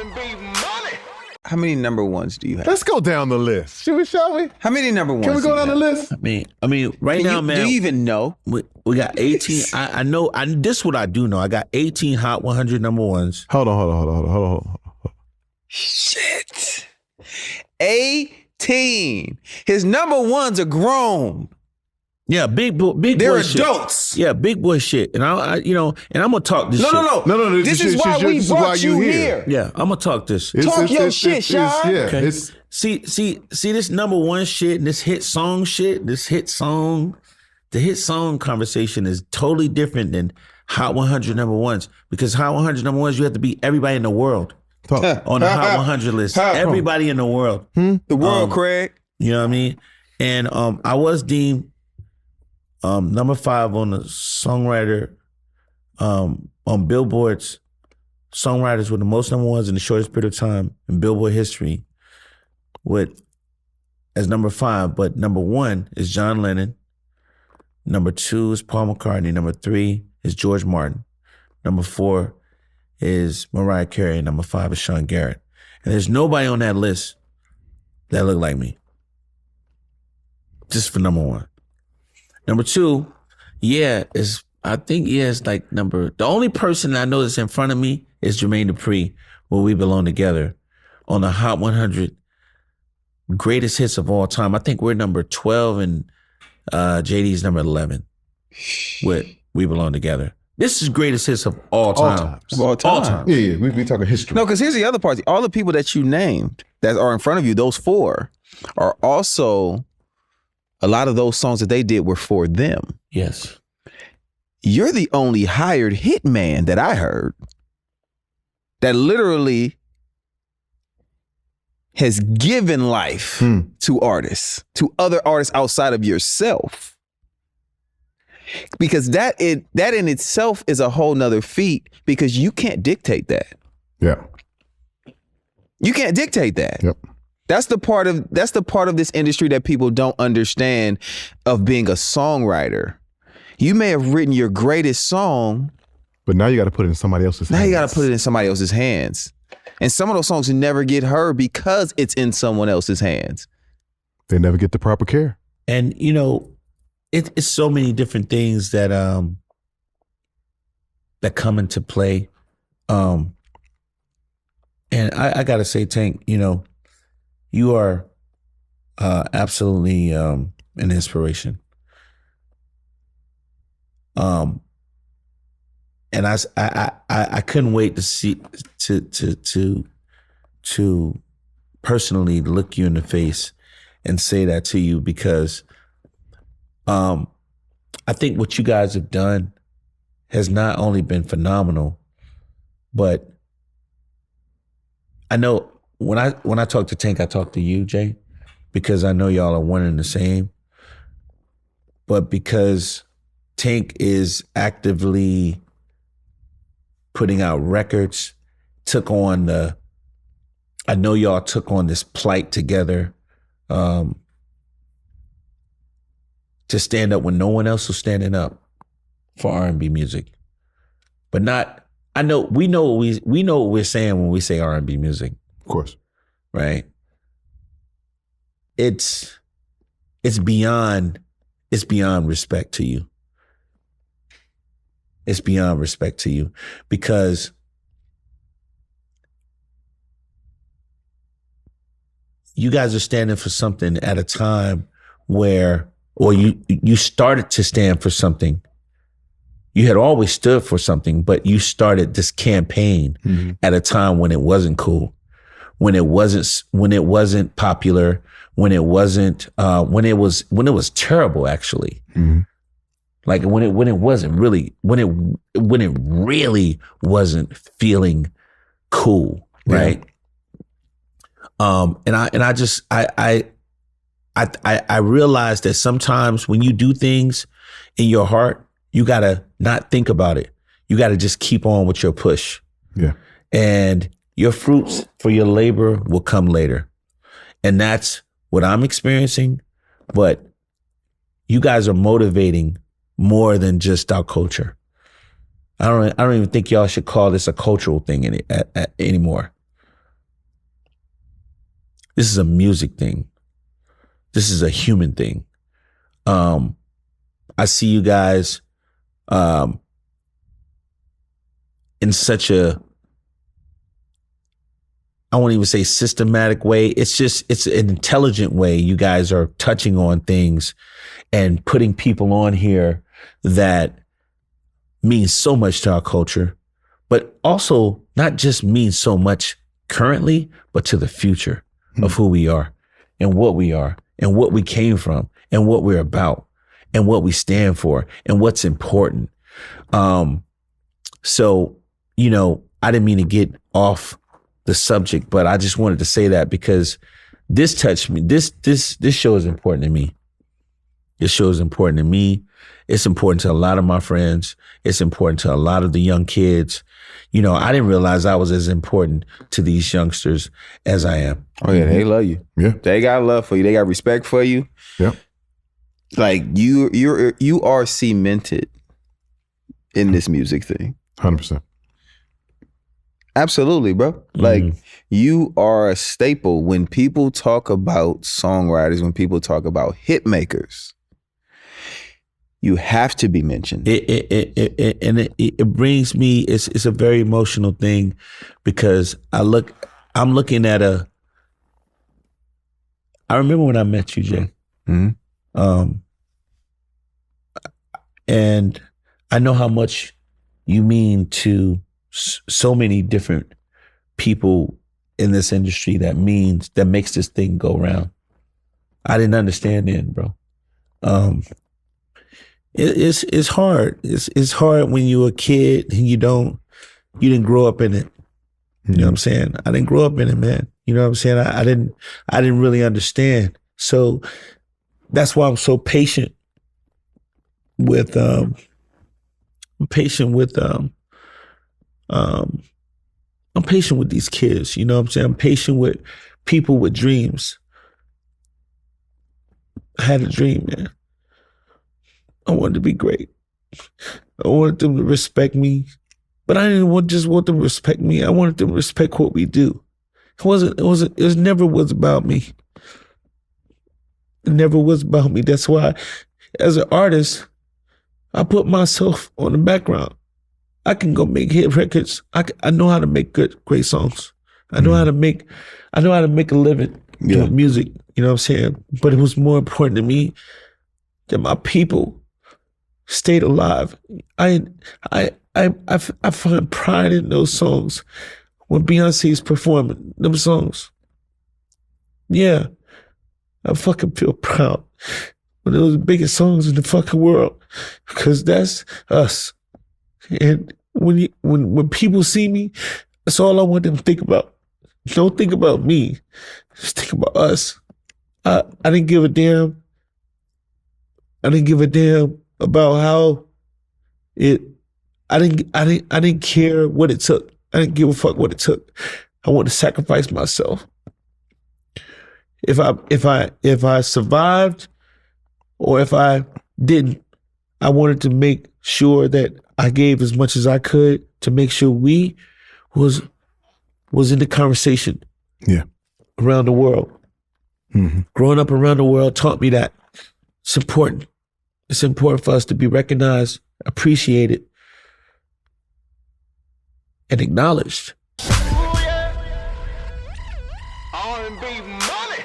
R&B Money. How many number ones do you have? Let's go down the list. Shall we? How many number ones? Can we go down the list? I mean, right now, man. Do you even know? We got 18. I know. This is what I do know. I got 18 Hot 100 number ones. Hold on. Shit. 18. His number ones are grown. Yeah, big boy They're shit. adults. Yeah, big boy shit. And I and I'm gonna talk this shit. No. This is why we brought you here. Yeah, I'm gonna talk this. Talk your shit, Sean. Okay. See this number one shit and this hit song shit. The hit song conversation is totally different than Hot 100 number ones, because Hot 100 number ones, you have to beat everybody in the world on the Hot 100 list. Everybody in the world. The world, Craig. You know what I mean? And I was deemed number 5 on the songwriter on Billboard's songwriters with the most number ones in the shortest period of time in Billboard history, as number 5. But number 1 is John Lennon. Number 2 is Paul McCartney. Number 3 is George Martin. Number 4 is Mariah Carey. Number 5 is Sean Garrett. And there's nobody on that list that look like me. Just for number 1. Number 2, it's like the only person I know that's in front of me is Jermaine Dupri, where We Belong Together, on the Hot 100 greatest hits of all time. I think we're number 12 and JD's number 11 with We Belong Together. This is greatest hits of all time. All time. Yeah. We talking history. No, because here's the other part. All the people that you named that are in front of you, those 4, are also, a lot of those songs that they did were for them. Yes. You're the only hired hitman that I heard that literally has given life to artists, to other artists outside of yourself. Because that in itself is a whole nother feat, because you can't dictate that. Yeah. You can't dictate that. Yep. That's the part of this industry that people don't understand of being a songwriter. You may have written your greatest song, but now you got to put it in somebody else's hands. Now you got to put it in somebody else's hands. And some of those songs never get heard because it's in someone else's hands. They never get the proper care. And, it's so many different things that come into play. And I got to say, Tank, you are absolutely an inspiration. And I couldn't wait to see to personally look you in the face and say that to you, because I think what you guys have done has not only been phenomenal, but I know when I talk to Tank, I talk to you, Jay, because I know y'all are one and the same. But because Tank is actively putting out records, I know y'all took on this plight together to stand up when no one else was standing up for R&B music. But we know what we're saying when we say R&B music. Of course. Right? It's beyond respect to you. It's beyond respect to you, because you guys are standing for something at a time where, or you started to stand for something. You had always stood for something, but you started this campaign at a time when it wasn't cool, when it wasn't popular, when it was terrible, actually. Mm-hmm. Like when it wasn't really, when it really wasn't feeling cool, right? Yeah. I realized that sometimes when you do things in your heart, you gotta not think about it. You gotta just keep on with your push. Yeah. And your fruits for your labor will come later. And that's what I'm experiencing. But you guys are motivating more than just our culture. I don't even think y'all should call this a cultural thing anymore. This is a music thing. This is a human thing. I see you guys in such a, I won't even say systematic way. It's an intelligent way. You guys are touching on things and putting people on here that means so much to our culture, but also not just means so much currently, but to the future of who we are and what we came from and what we're about and what we stand for and what's important. So, you know, I didn't mean to get off the subject, but I just wanted to say that because this touched me. This show is important to me. This show is important to me. It's important to a lot of my friends. It's important to a lot of the young kids. You know, I didn't realize I was as important to these youngsters as I am. Oh yeah, they love you. Yeah. They got love for you. They got respect for you. Yeah. Like you are cemented in this music thing. 100%. Absolutely, bro. Like you are a staple when people talk about songwriters, when people talk about hit makers. You have to be mentioned. It brings me. It's a very emotional thing because I'm looking at a. I remember when I met you, Jay, and I know how much you mean to so many different people in this industry. That makes this thing go round. I didn't understand then, bro. It's hard. It's hard when you're a kid and you didn't grow up in it. You know what I'm saying? I didn't grow up in it, man. You know what I'm saying? I didn't really understand. So that's why I'm so patient with I'm patient with these kids. You know what I'm saying? I'm patient with people with dreams. I had a dream, man. I wanted to be great. I wanted them to respect me, but I didn't just want them to respect me. I wanted them to respect what we do. It never was about me. It never was about me. That's why, as an artist, I put myself on the background. I can go make hit records. I know how to make great songs. I know how to make a living doing music. You know what I'm saying? But it was more important to me that my people stayed alive. I find pride in those songs. When Beyonce's performing them songs, yeah, I fucking feel proud. One of those biggest songs in the fucking world, because that's us. And when people see me, that's all I want them to think about. Don't think about me. Just think about us. I didn't give a damn. I didn't give a damn about how I didn't care what it took. I didn't give a fuck what it took. I wanted to sacrifice myself. If I survived or if I didn't, I wanted to make sure that I gave as much as I could to make sure we was in the conversation. Yeah. Around the world. Mm-hmm. Growing up around the world taught me that it's important. It's important for us to be recognized, appreciated, and acknowledged. Ooh, yeah. R&B Money.